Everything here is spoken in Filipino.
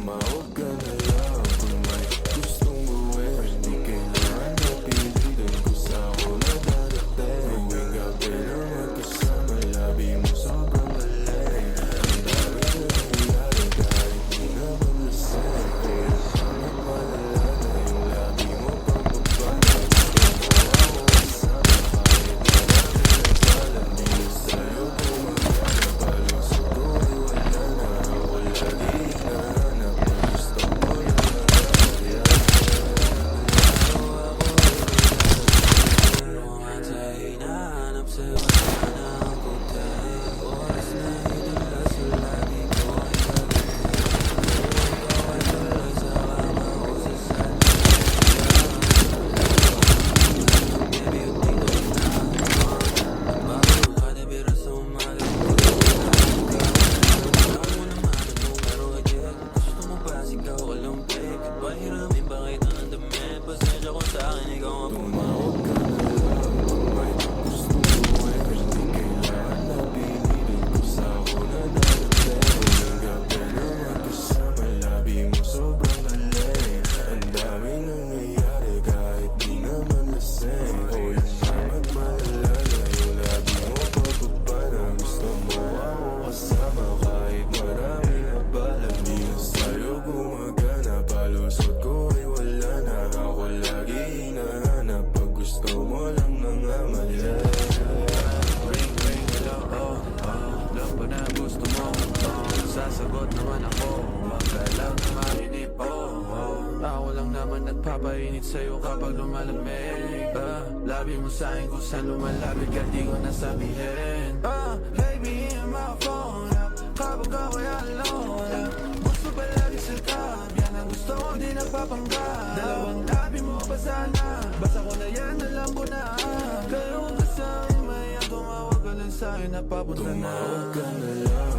tumawag ka na lang kung may gustong gawin. Di kailangan na pilitin kung saan ako na darating. Tuwing gabi na magkasama, labi mo sobrang galing. Ang dami na nangyayari kahit di naman lasing. Kaya bakit malala na yung labi mo pababa na gusto mo ako kasama. Kahit marami nagsalang di na sa'yo gumagana. Palusot ko ay wala na, ako lagi hinahanap. Ang gusto mo lang na kaya tulungan sa hinahanap sa wala na ang puti. Oras na idala sa lagi ko ay gabi. Ikaw ay tuloy sa kama ko sa sana. Baby, yung dito na bago ka na bira sa umaga. Alam mo naman anong pero agad. Gusto mo ba sigaw o lumpik? At pahiramin ba kita ng damit? Pasensya ko sa akin, ikaw ang tumawag ka na lang kung may gustong gawin. Di kailangan na pilitin kung saan ako na darating. Tuwing gabi na magkasama, labi mo sobrang galing. Ang daming nangyayari kahit di naman lasing. O yung sangat malala na yung labi mo pababa na gusto mo ako kasama. Kahit marami na bala, di na sa'yo gumagana. Palusot ko ay wala na, ako lagi hinahanap. Pag gusto mo lang nangamali. ring, ring, hello, oh, oh. Alam ko na gusto mo, oh. Sasagot naman ako, wag ka lang na mainip, oh, oh. Ako lang naman nagpapainit sa'yo kapag lumalamig. Labi mo sa'kin kung saan lumalapit ka, di ko nasabihin. Baby, in my phone, kapag ako'y alone. Gusto palagi sa tab, yan ang gusto ko, di nagpapanggap. Dalawang labi mo pa sana, basta ko na yan, alam ko na. Kaya huwag ka sa'kin, may tumawag ka lang sa'kin na papunta na. Tumawag ka na lang